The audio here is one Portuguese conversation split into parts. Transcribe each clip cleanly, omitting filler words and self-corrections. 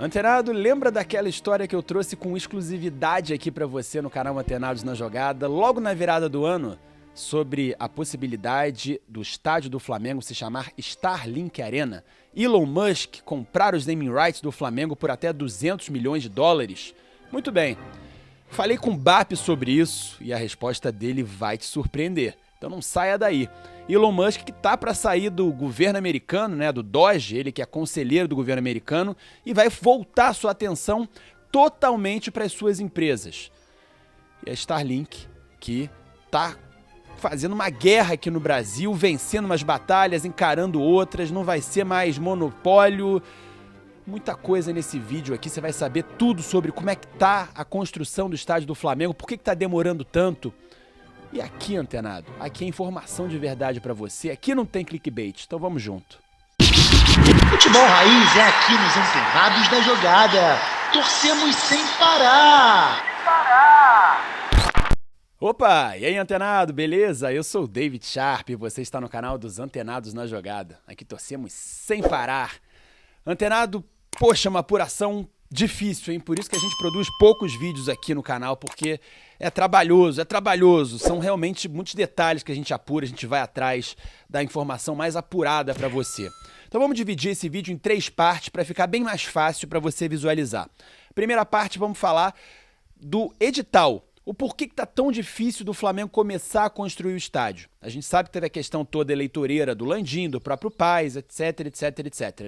Antenado, lembra daquela história que eu trouxe com exclusividade aqui pra você no canal Antenados na Jogada, logo na virada do ano, sobre a possibilidade do estádio do Flamengo se chamar Starlink Arena? Elon Musk comprar os naming rights do Flamengo por até 200 milhões de dólares? Muito bem, falei com o BAP sobre isso e a resposta dele vai te surpreender. Então não saia daí. Elon Musk que tá para sair do governo americano, né, do DOGE, ele que é conselheiro do governo americano, e vai voltar sua atenção totalmente para as suas empresas. E a Starlink, que tá fazendo uma guerra aqui no Brasil, vencendo umas batalhas, encarando outras, não vai ser mais monopólio. Muita coisa nesse vídeo aqui, você vai saber tudo sobre como é que tá a construção do estádio do Flamengo, por que tá demorando tanto. E aqui, antenado, aqui é informação de verdade pra você, aqui não tem clickbait, então vamos junto. Futebol Raiz é aqui nos Antenados da Jogada. Torcemos sem parar. Opa, e aí antenado, beleza? Eu sou o David Sharp e você está no canal dos Antenados na Jogada. Aqui torcemos sem parar. Antenado, poxa, uma apuração difícil, hein? Por isso que a gente produz poucos vídeos aqui no canal, porque é trabalhoso. São realmente muitos detalhes que a gente apura, a gente vai atrás da informação mais apurada para você. Então vamos dividir esse vídeo em 3 partes para ficar bem mais fácil para você visualizar. Primeira parte, vamos falar do edital. O porquê que tá tão difícil do Flamengo começar a construir o estádio? A gente sabe que teve a questão toda eleitoreira do Landim, do próprio Paes, etc,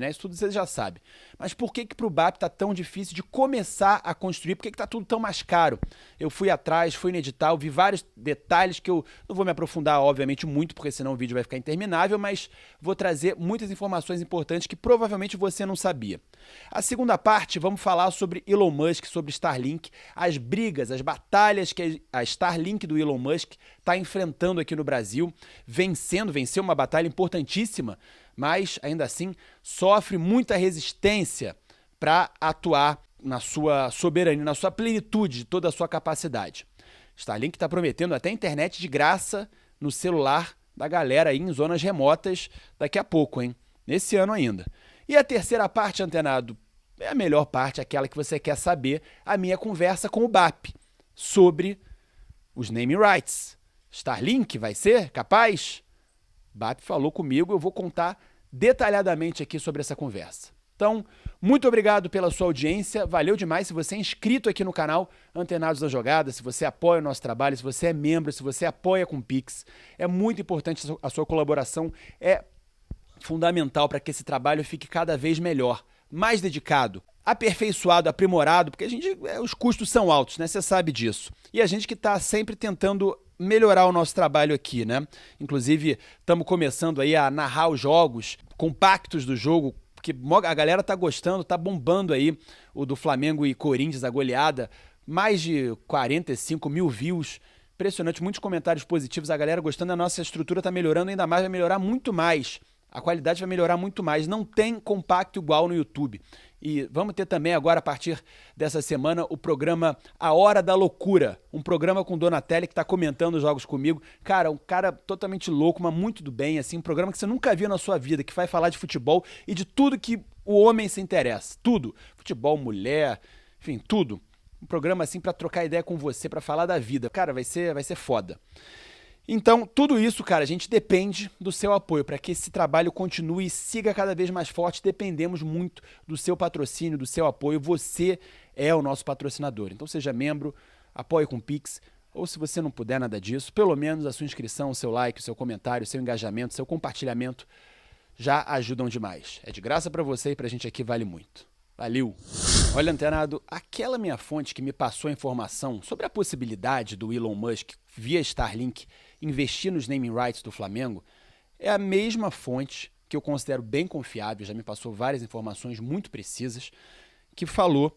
né? Isso tudo você já sabe. Mas por que pro BAP tá tão difícil de começar a construir? Por que tá tudo tão mais caro? Eu fui atrás, fui no edital, vi vários detalhes que eu não vou me aprofundar, obviamente, muito, porque senão o vídeo vai ficar interminável, mas vou trazer muitas informações importantes que provavelmente você não sabia. A segunda parte, vamos falar sobre Elon Musk, sobre Starlink, as brigas, as batalhas que a Starlink do Elon Musk está enfrentando aqui no Brasil, venceu uma batalha importantíssima, mas ainda assim sofre muita resistência para atuar na sua soberania, na sua plenitude, toda a sua capacidade. Starlink está prometendo até internet de graça no celular da galera aí em zonas remotas daqui a pouco, hein? Nesse ano ainda. E a terceira parte, antenado, é a melhor parte, aquela que você quer saber, a minha conversa com o BAP sobre os naming rights. Starlink vai ser capaz? BAP falou comigo, eu vou contar detalhadamente aqui sobre essa conversa. Então, muito obrigado pela sua audiência, valeu demais. Se você é inscrito aqui no canal Antenados da Jogada, se você apoia o nosso trabalho, se você é membro, se você apoia com Pix, é muito importante a sua colaboração, é fundamental para que esse trabalho fique cada vez melhor, mais dedicado, aperfeiçoado, aprimorado, porque os custos são altos, né? Você sabe disso. E a gente que está sempre tentando melhorar o nosso trabalho aqui, né? Inclusive, estamos começando aí a narrar os jogos, compactos do jogo, porque a galera tá gostando, tá bombando aí o do Flamengo e Corinthians, a goleada, mais de 45 mil views, impressionante, muitos comentários positivos, a galera gostando, a nossa estrutura tá melhorando ainda mais, vai melhorar muito mais. A qualidade vai melhorar muito mais, não tem compacto igual no YouTube. E vamos ter também agora, a partir dessa semana, o programa A Hora da Loucura, um programa com Donatelli que está comentando os jogos comigo. Cara, um cara totalmente louco, mas muito do bem, assim, um programa que você nunca viu na sua vida, que vai falar de futebol e de tudo que o homem se interessa, tudo. Futebol, mulher, enfim, tudo. Um programa assim para trocar ideia com você, para falar da vida. Cara, vai ser foda. Então, tudo isso, cara, a gente depende do seu apoio. Para que esse trabalho continue e siga cada vez mais forte, dependemos muito do seu patrocínio, do seu apoio. Você é o nosso patrocinador. Então, seja membro, apoie com Pix, ou se você não puder nada disso, pelo menos a sua inscrição, o seu like, o seu comentário, o seu engajamento, o seu compartilhamento já ajudam demais. É de graça para você e pra gente aqui vale muito. Valeu! Olha, antenado, aquela minha fonte que me passou a informação sobre a possibilidade do Elon Musk, via Starlink, investir nos naming rights do Flamengo, é a mesma fonte que eu considero bem confiável, já me passou várias informações muito precisas, que falou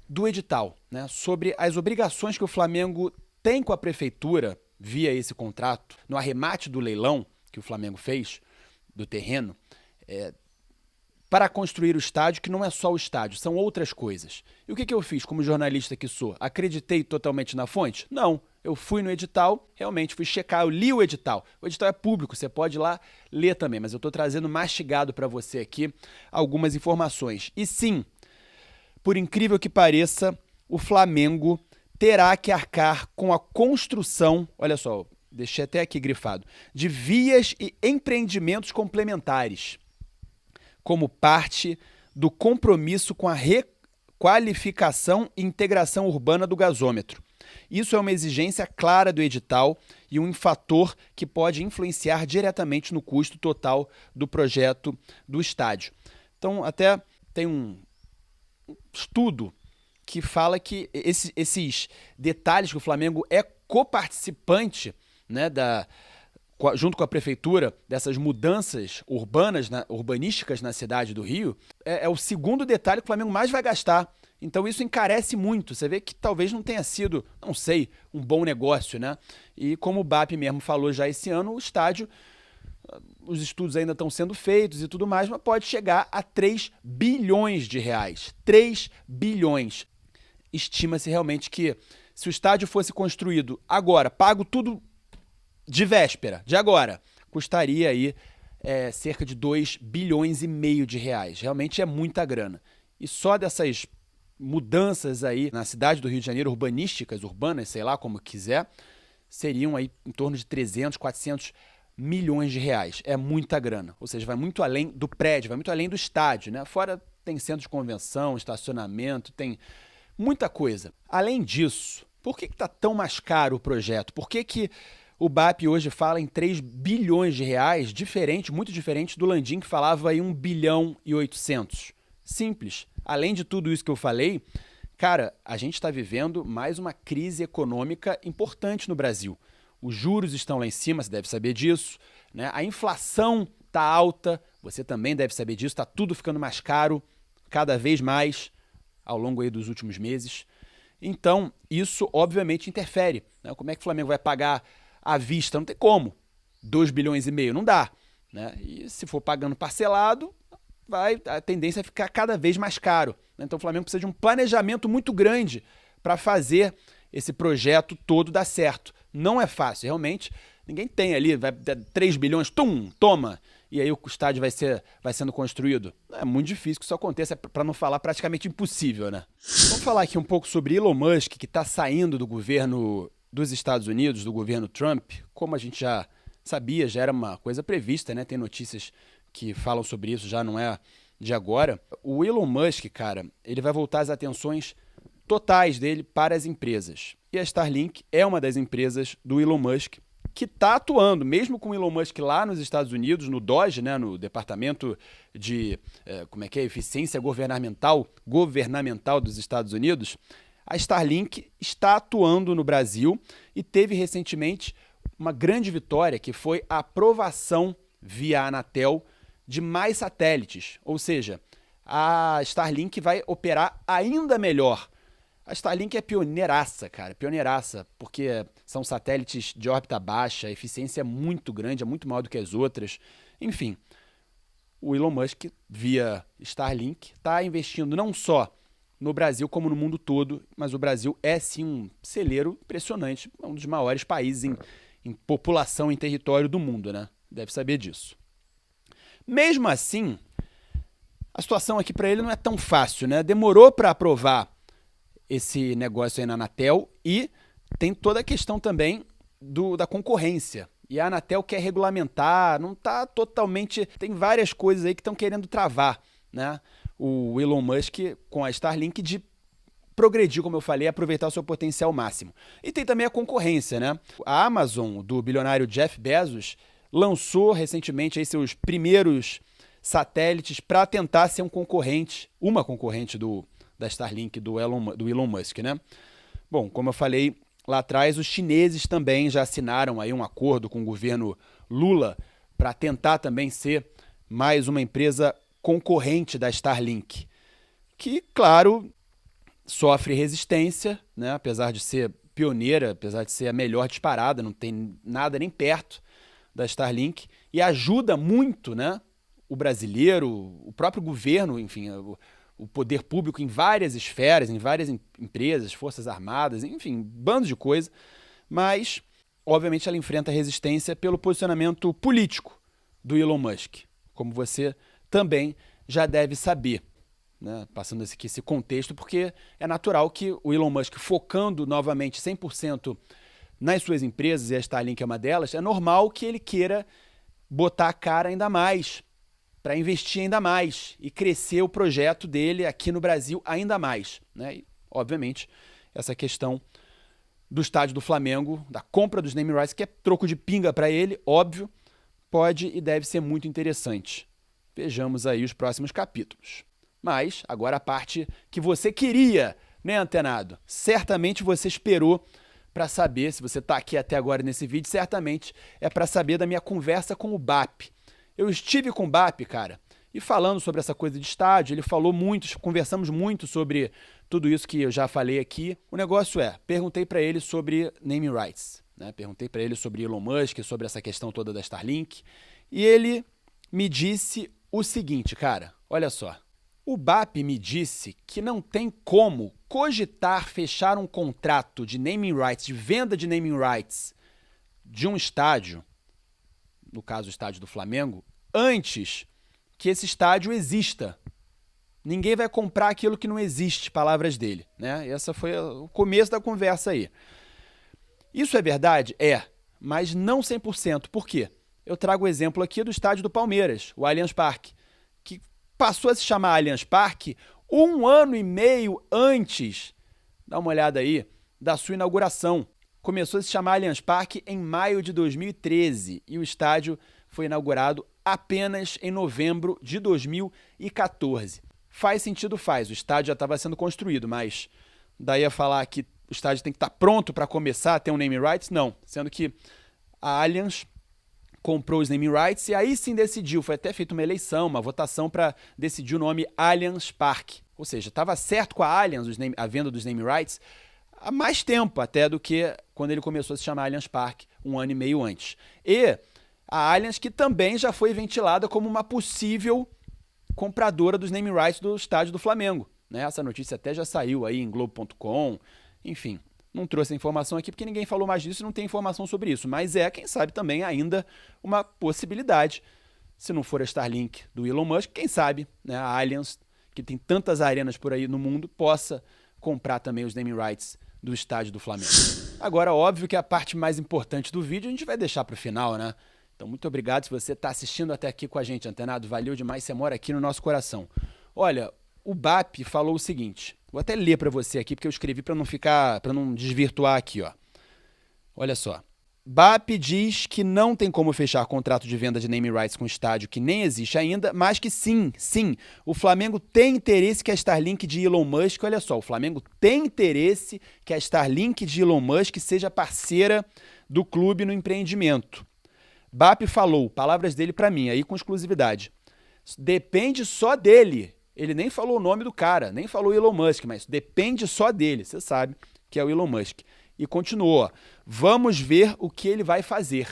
do edital, né, sobre as obrigações que o Flamengo tem com a prefeitura, via esse contrato, no arremate do leilão que o Flamengo fez, do terreno, para construir o estádio, que não é só o estádio, são outras coisas. E o que eu fiz como jornalista que sou? Acreditei totalmente na fonte? Não. Eu fui no edital, realmente fui checar, eu li o edital. O edital é público, você pode ir lá ler também, mas eu estou trazendo mastigado para você aqui algumas informações. E sim, por incrível que pareça, o Flamengo terá que arcar com a construção, olha só, deixei até aqui grifado, de vias e empreendimentos complementares, como parte do compromisso com a requalificação e integração urbana do gasômetro. Isso é uma exigência clara do edital e um fator que pode influenciar diretamente no custo total do projeto do estádio. Então, até tem um estudo que fala que esses detalhes que o Flamengo é coparticipante, né, junto com a prefeitura, dessas mudanças urbanísticas na cidade do Rio, é o segundo detalhe que o Flamengo mais vai gastar. Então isso encarece muito. Você vê que talvez não tenha sido, não sei, um bom negócio, né? E como o BAP mesmo falou já esse ano, o estádio, os estudos ainda estão sendo feitos e tudo mais, mas pode chegar a 3 bilhões de reais. 3 bilhões. Estima-se realmente que se o estádio fosse construído agora, pago tudo de véspera, de agora, custaria aí cerca de 2 bilhões e meio de reais. Realmente é muita grana. E só dessas mudanças aí na cidade do Rio de Janeiro, urbanas, sei lá como quiser, seriam aí em torno de 300, 400 milhões de reais. É muita grana. Ou seja, vai muito além do prédio, vai muito além do estádio, né? Fora tem centro de convenção, estacionamento, tem muita coisa. Além disso, por que está tão mais caro o projeto? Por que o BAP hoje fala em 3 bilhões de reais, muito diferente do Landim, que falava em 1 bilhão e 800? Simples. Além de tudo isso que eu falei, cara, a gente está vivendo mais uma crise econômica importante no Brasil. Os juros estão lá em cima, você deve saber disso, né? A inflação está alta, você também deve saber disso, está tudo ficando mais caro, cada vez mais, ao longo aí dos últimos meses. Então, isso obviamente interfere, né? Como é que o Flamengo vai pagar à vista? Não tem como. 2 bilhões e meio, não dá, né? E se for pagando parcelado, a tendência é ficar cada vez mais caro. Então o Flamengo precisa de um planejamento muito grande para fazer esse projeto todo dar certo. Não é fácil, realmente. Ninguém tem ali, vai 3 bilhões, toma, e aí o estádio vai sendo construído. É muito difícil que isso aconteça, para não falar praticamente impossível, né? Vamos falar aqui um pouco sobre Elon Musk, que está saindo do governo dos Estados Unidos, do governo Trump. Como a gente já sabia, já era uma coisa prevista, né? Tem notícias que falam sobre isso, já não é de agora. O Elon Musk, cara, ele vai voltar as atenções totais dele para as empresas. E a Starlink é uma das empresas do Elon Musk que está atuando, mesmo com o Elon Musk lá nos Estados Unidos, no DOGE, né, no Departamento de Eficiência Governamental dos Estados Unidos, a Starlink está atuando no Brasil e teve recentemente uma grande vitória, que foi a aprovação via Anatel de mais satélites, ou seja, a Starlink vai operar ainda melhor. A Starlink é pioneiraça, cara, porque são satélites de órbita baixa, a eficiência é muito grande, é muito maior do que as outras. Enfim, o Elon Musk, via Starlink, está investindo não só no Brasil como no mundo todo, mas o Brasil é sim um celeiro impressionante, um dos maiores países em população e território do mundo, né? Deve saber disso. Mesmo assim, a situação aqui para ele não é tão fácil, né? Demorou para aprovar esse negócio aí na Anatel e tem toda a questão também da concorrência. E a Anatel quer regulamentar, não está totalmente... Tem várias coisas aí que estão querendo travar, né? O Elon Musk com a Starlink de progredir, como eu falei, aproveitar o seu potencial máximo. E tem também a concorrência, né? A Amazon, do bilionário Jeff Bezos, lançou recentemente aí seus primeiros satélites para tentar ser uma concorrente da Starlink, do Elon Musk, né? Bom, como eu falei lá atrás, os chineses também já assinaram aí um acordo com o governo Lula para tentar também ser mais uma empresa concorrente da Starlink, que, claro, sofre resistência, né? Apesar de ser pioneira, apesar de ser a melhor disparada, não tem nada nem perto da Starlink, e ajuda muito, né, o brasileiro, o próprio governo, enfim, o poder público em várias esferas, em várias empresas, forças armadas, enfim, bandos de coisa, mas, obviamente, ela enfrenta resistência pelo posicionamento político do Elon Musk, como você também já deve saber. né, passando esse contexto, porque é natural que o Elon Musk, focando novamente 100% nas suas empresas, e a Starlink é uma delas, é normal que ele queira botar a cara ainda mais, para investir ainda mais e crescer o projeto dele aqui no Brasil ainda mais, né? E, obviamente, essa questão do estádio do Flamengo, da compra dos naming rights, que é troco de pinga para ele, óbvio, pode e deve ser muito interessante. Vejamos aí os próximos capítulos. Mas, agora a parte que você queria, né, antenado? Certamente você esperou para saber, se você está aqui até agora nesse vídeo, certamente é para saber da minha conversa com o BAP. Eu estive com o BAP, cara, e falando sobre essa coisa de estádio, ele falou muito, conversamos muito sobre tudo isso que eu já falei aqui. O negócio perguntei para ele sobre naming rights, né? Perguntei para ele sobre Elon Musk, sobre essa questão toda da Starlink, e ele me disse o seguinte, cara, olha só. O BAP me disse que não tem como cogitar fechar um contrato de naming rights, de venda de naming rights de um estádio, no caso o estádio do Flamengo, antes que esse estádio exista. Ninguém vai comprar aquilo que não existe, palavras dele, né? Essa foi o começo da conversa aí. Isso é verdade? É, mas não 100%. Por quê? Eu trago o exemplo aqui do estádio do Palmeiras, o Allianz Parque, que passou a se chamar Allianz Parque 1 ano e meio antes, dá uma olhada aí, da sua inauguração. Começou a se chamar Allianz Parque em maio de 2013 e o estádio foi inaugurado apenas em novembro de 2014. Faz sentido, faz. O estádio já estava sendo construído, mas daí a falar que o estádio tem que estar pronto para começar a ter um naming rights? Não. Sendo que a Allianz comprou os naming rights e aí sim decidiu. Foi até feita uma eleição, uma votação para decidir o nome Allianz Parque. Ou seja, estava certo com a Allianz a venda dos naming rights há mais tempo até do que quando ele começou a se chamar Allianz Parque, 1 ano e meio antes. E a Allianz, que também já foi ventilada como uma possível compradora dos naming rights do estádio do Flamengo, né? Essa notícia até já saiu aí em Globo.com, enfim, não trouxe a informação aqui porque ninguém falou mais disso e não tem informação sobre isso, mas quem sabe também ainda uma possibilidade, se não for a Starlink do Elon Musk, quem sabe, né, a Allianz, que tem tantas arenas por aí no mundo, possa comprar também os naming rights do estádio do Flamengo. Agora, óbvio que a parte mais importante do vídeo a gente vai deixar para o final, né? Então, muito obrigado se você está assistindo até aqui com a gente, antenado. Valeu demais, você mora aqui no nosso coração. Olha, o BAP falou o seguinte, vou até ler para você aqui, porque eu escrevi para não desvirtuar aqui, ó. Olha só. BAP diz que não tem como fechar contrato de venda de naming rights com estádio que nem existe ainda, mas que sim, o Flamengo tem interesse que a Starlink de Elon Musk, olha só, o Flamengo tem interesse que a Starlink de Elon Musk seja parceira do clube no empreendimento. BAP falou, palavras dele para mim, aí com exclusividade. Depende só dele. Ele nem falou o nome do cara, nem falou Elon Musk, mas depende só dele. Você sabe que é o Elon Musk. E continuou, vamos ver o que ele vai fazer.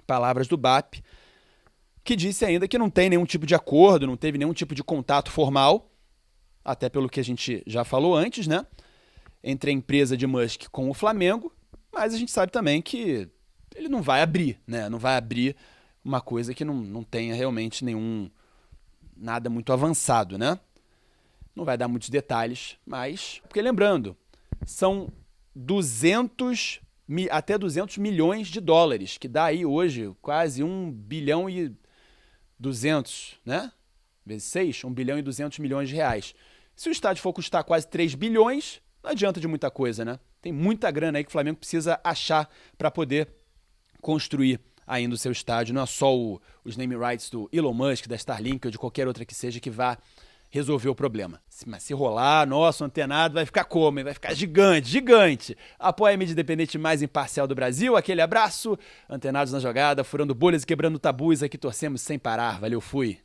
Palavras do BAP, que disse ainda que não tem nenhum tipo de acordo, não teve nenhum tipo de contato formal, até pelo que a gente já falou antes, né? Entre a empresa de Musk com o Flamengo, mas a gente sabe também que ele não vai abrir, né? Não vai abrir uma coisa que não tenha realmente nada muito avançado, né? Não vai dar muitos detalhes, mas... Porque lembrando, são até 200 milhões de dólares, que dá aí hoje quase 1 bilhão e 200, né? Vezes 6, 1 bilhão e 200 milhões de reais. Se o estádio for custar quase 3 bilhões, não adianta de muita coisa, né? Tem muita grana aí que o Flamengo precisa achar para poder construir ainda o seu estádio. Não é só os naming rights do Elon Musk, da Starlink ou de qualquer outra que seja que vá resolver o problema. Mas se rolar, nosso antenado vai ficar como? Hein? Vai ficar gigante. Apoia a mídia independente mais imparcial do Brasil. Aquele abraço. Antenados na jogada, furando bolhas e quebrando tabus. Aqui torcemos sem parar. Valeu, fui.